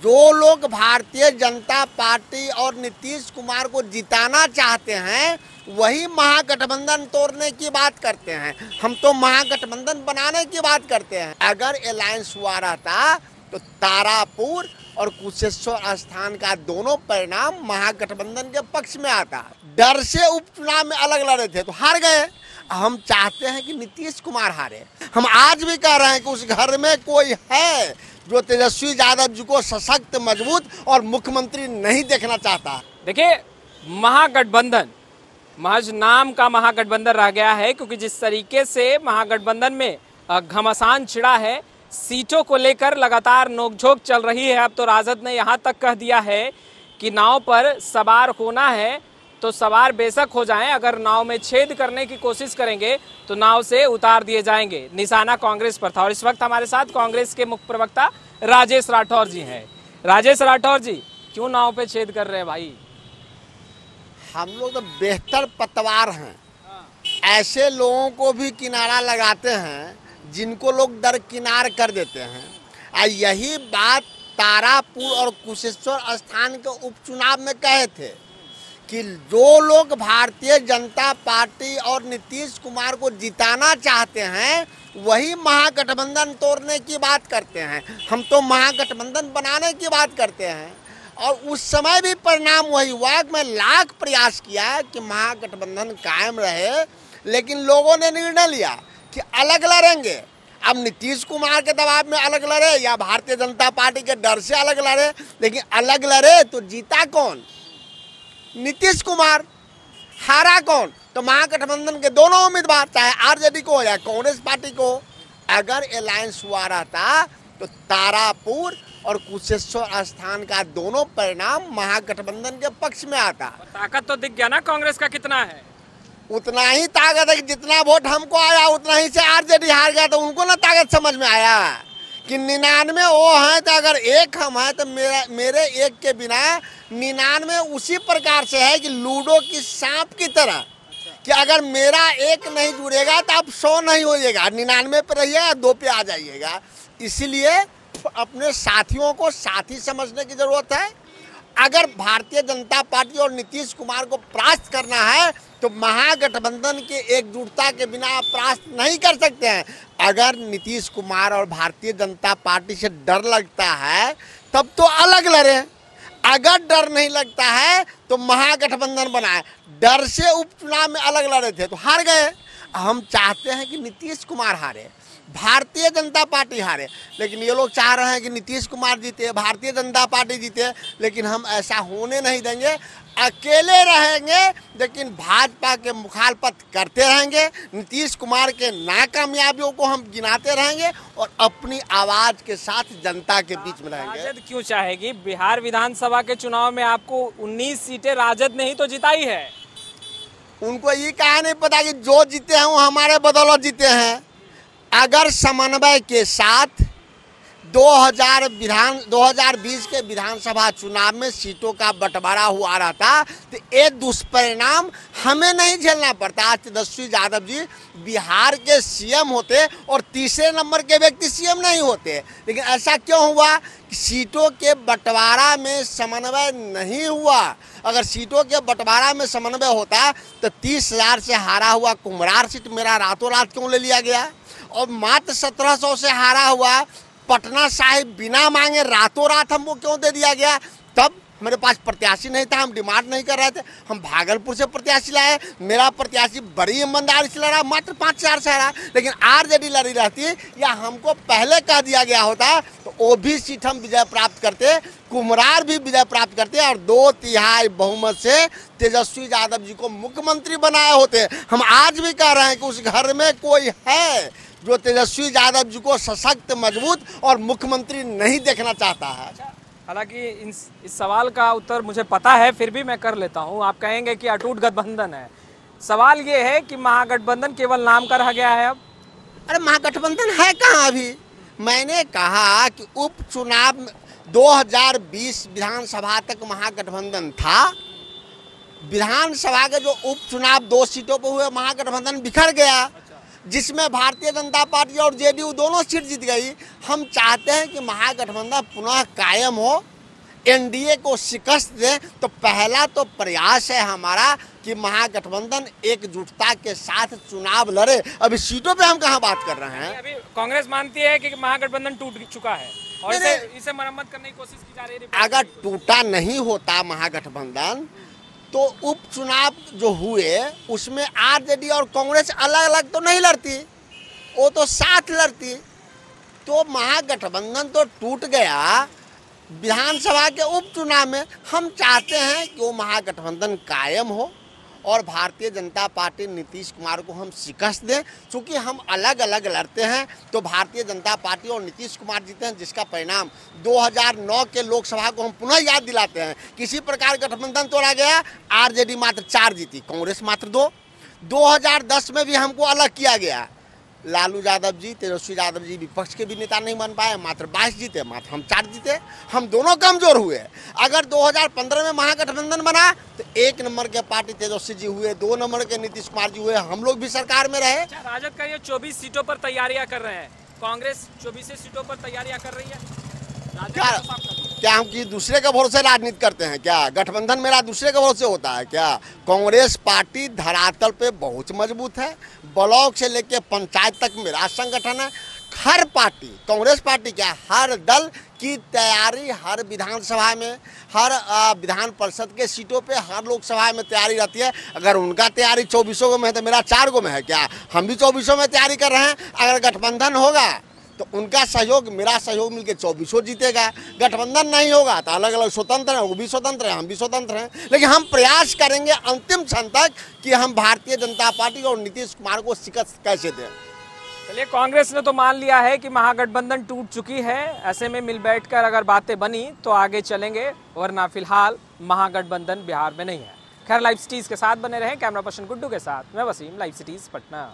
जो लोग भारतीय जनता पार्टी और नीतीश कुमार को जिताना चाहते हैं वही महागठबंधन तोड़ने की बात करते हैं। हम तो महागठबंधन बनाने की बात करते हैं। अगर अलायंस हुआ रहता तो तारापुर और कुशेश्वर स्थान का दोनों परिणाम महागठबंधन के पक्ष में आता। डर से उपचुनाव में अलग लड़े थे तो हार गए। हम चाहते हैं कि नीतीश कुमार हारे। हम आज भी कह रहे हैं कि उस घर में कोई है जो तेजस्वी यादव जी को सशक्त, मजबूत और मुख्यमंत्री नहीं देखना चाहता। देखिए, महागठबंधन महज नाम का महागठबंधन रह गया है, क्योंकि जिस तरीके से महागठबंधन में घमासान छिड़ा है, सीटों को लेकर लगातार नोकझोंक चल रही है। अब तो राजद ने यहाँ तक कह दिया है कि नाव पर सवार होना है तो सवार बेशक हो जाएं, अगर नाव में छेद करने की कोशिश करेंगे तो नाव से उतार दिए जाएंगे। निशाना कांग्रेस पर था। और इस वक्त हमारे साथ कांग्रेस के मुख्य प्रवक्ता राजेश राठौर जी हैं। राजेश राठौर जी, क्यों नाव पे छेद कर रहे हैं भाई? हम लोग तो बेहतर पतवार हैं। ऐसे लोगों को भी किनारा लगाते हैं जिनको लोग दरकिनार कर देते हैं। और यही बात तारापुर और कुशेश्वर स्थान के उपचुनाव में कहे थे कि जो लोग भारतीय जनता पार्टी और नीतीश कुमार को जिताना चाहते हैं वही महागठबंधन तोड़ने की बात करते हैं। हम तो महागठबंधन बनाने की बात करते हैं। और उस समय भी परिणाम वही हुआ कि मैं लाख प्रयास किया कि महागठबंधन कायम रहे, लेकिन लोगों ने निर्णय लिया कि अलग लड़ेंगे। अब नीतीश कुमार के दबाव में अलग लड़े या भारतीय जनता पार्टी के डर से अलग लड़े, लेकिन अलग लड़े तो जीता कौन? नीतीश कुमार। हारा कौन? तो महागठबंधन के दोनों उम्मीदवार, चाहे आरजेडी को या कांग्रेस पार्टी को। अगर अलायंस हुआ रहता तो तारापुर और कुशेश्वर स्थान का दोनों परिणाम महागठबंधन के पक्ष में आता। ताकत तो दिख गया ना कांग्रेस का कितना है। उतना ही ताकत है कि जितना वोट हमको आया उतना ही से आरजेडी हार गया। तो उनको ना ताकत समझ में आया कि 99 वो हैं तो अगर एक हम हैं तो मेरे एक के बिना 99 उसी प्रकार से है कि लूडो की सांप की तरह, कि अगर मेरा एक नहीं जुड़ेगा तो आप 100 नहीं होइएगा, 99 पे रहिएगा, 2 पे आ जाइएगा। इसीलिए अपने साथियों को साथी समझने की जरूरत है। अगर भारतीय जनता पार्टी और नीतीश कुमार को परास्त करना है तो महागठबंधन के एकजुटता के बिना आप परास्त नहीं कर सकते हैं। अगर नीतीश कुमार और भारतीय जनता पार्टी से डर लगता है तब तो अलग लड़े। अगर डर नहीं लगता है तो महागठबंधन बनाए। डर से उपचुनाव में अलग लड़े थे तो हार गए। हम चाहते हैं कि नीतीश कुमार हारे, भारतीय जनता पार्टी हारे। लेकिन ये लोग चाह रहे हैं कि नीतीश कुमार जीते, भारतीय जनता पार्टी जीते, लेकिन हम ऐसा होने नहीं देंगे। अकेले रहेंगे लेकिन भाजपा के मुखालफत करते रहेंगे। नीतीश कुमार के नाकामयाबियों को हम गिनाते रहेंगे और अपनी आवाज़ के साथ जनता के बीच में रहेंगे। राजद क्यों चाहेगी? बिहार विधानसभा के चुनाव में आपको 19 सीटें राजद ने ही तो जिताई है। उनको ये कहा नहीं पता कि जो जीते हैं वो हमारे बदौलत जीते हैं। अगर समन्वय के साथ 2020 के विधानसभा चुनाव में सीटों का बंटवारा हुआ रहता तो ये दुष्परिणाम हमें नहीं झेलना पड़ता। आज तेजस्वी यादव जी बिहार के सीएम होते और तीसरे नंबर के व्यक्ति सीएम नहीं होते। लेकिन ऐसा क्यों हुआ कि सीटों के बंटवारा में समन्वय नहीं हुआ। अगर सीटों के बंटवारा में समन्वय होता तो 30,000 से हारा हुआ कुम्हरार सीट मेरा रातों रात क्यों ले लिया गया, और मात्र 1700 से हारा हुआ पटना साहिब बिना मांगे रातों रात हमको क्यों दे दिया गया। तब मेरे पास प्रत्याशी नहीं था, हम डिमांड नहीं कर रहे थे। हम भागलपुर से प्रत्याशी लाए, मेरा प्रत्याशी बड़ी ईमानदारी से लड़ा, मात्र 5,000 से हारा। लेकिन आरजेडी लड़ी रहती या हमको पहले कह दिया गया होता तो वो भी सीट हम विजय प्राप्त करते, कुम्हरार भी विजय प्राप्त करते और 2/3 बहुमत से तेजस्वी यादव जी को मुख्यमंत्री बनाए होते। हम आज भी कह रहे हैं कि उस घर में कोई है जो तेजस्वी यादव जी को सशक्त, मजबूत और मुख्यमंत्री नहीं देखना चाहता है। हालांकि इस सवाल का उत्तर मुझे पता है, फिर भी मैं कर लेता हूं। आप कहेंगे कि अटूट गठबंधन है। सवाल ये है कि महागठबंधन केवल नाम का रह गया है अब। अरे महागठबंधन है कहाँ अभी? मैंने कहा कि उपचुनाव 2020 विधानसभा तक महागठबंधन था। विधानसभा के जो उपचुनाव 2 सीटों पर हुए महागठबंधन बिखर गया, जिसमें भारतीय जनता पार्टी और जेडीयू दोनों सीट जीत गई। हम चाहते हैं कि महागठबंधन पुनः कायम हो एनडीए को शिकस्त दें, तो पहला तो प्रयास है हमारा कि महागठबंधन एकजुटता के साथ चुनाव लड़े। अभी सीटों पे हम कहाँ बात कर रहे हैं। अभी कांग्रेस मानती है कि महागठबंधन टूट चुका है और इसे मरम्मत करने की कोशिश की जा रही है। अगर टूटा नहीं होता महागठबंधन तो उपचुनाव जो हुए उसमें आरजेडी और कांग्रेस अलग अलग तो नहीं लड़ती, वो तो साथ लड़ती। तो महागठबंधन तो टूट गया। विधानसभा के उपचुनाव में हम चाहते हैं कि वो महागठबंधन कायम हो और भारतीय जनता पार्टी नीतीश कुमार को हम शिकस्त दें। चूँकि हम अलग अलग लड़ते हैं तो भारतीय जनता पार्टी और नीतीश कुमार जीते हैं, जिसका परिणाम 2009 के लोकसभा को हम पुनः याद दिलाते हैं। किसी प्रकार गठबंधन तोड़ा गया, आरजेडी मात्र 4 जीती, कांग्रेस मात्र 2। 2010 में भी हमको अलग किया गया, लालू यादव जी, तेजस्वी यादव जी विपक्ष के भी नेता नहीं बन पाए, मात्र 22 जीते, मात्र हम 4 जीते। हम दोनों कमजोर हुए। अगर 2015 में महागठबंधन बना तो 1 नंबर के पार्टी तेजस्वी जी हुए, 2 नंबर के नीतीश कुमार जी हुए, हम लोग भी सरकार में रहे। राजद का ये 24 सीटों पर तैयारियां कर रहे हैं, कांग्रेस 24 सीटों पर तैयारियां कर रही है। क्या हम कि दूसरे के भरोसे राजनीति करते हैं क्या? गठबंधन मेरा दूसरे के भरोसे होता है क्या? कांग्रेस पार्टी धरातल पे बहुत मजबूत है। ब्लॉक से लेके पंचायत तक मेरा संगठन है। हर पार्टी, कांग्रेस पार्टी क्या, हर दल की तैयारी हर विधानसभा में, हर विधान परिषद के सीटों पे, हर लोकसभा में तैयारी रहती है। अगर उनका तैयारी 24 में है तो मेरा 4 में है क्या? हम भी 24 में तैयारी कर रहे हैं। अगर गठबंधन होगा तो उनका सहयोग, मेरा सहयोग मिलकर 24 जीतेगा। गठबंधन नहीं होगा तो अलग अलग स्वतंत्र है, वो भी स्वतंत्र है, हम भी स्वतंत्र हैं। लेकिन हम प्रयास करेंगे अंतिम क्षण तक कि हम भारतीय जनता पार्टी और नीतीश कुमार को शिकस्त कैसे दें। चलिए, कांग्रेस ने तो मान लिया है कि महागठबंधन टूट चुकी है। ऐसे में मिल बैठकर अगर बातें बनी तो आगे चलेंगे, वरना फिलहाल महागठबंधन बिहार में नहीं है। खैर, लाइव सिटीज के साथ बने रहें। कैमरा पर्सन गुड्डू के साथ मैं वसीम, लाइव सिटीज पटना।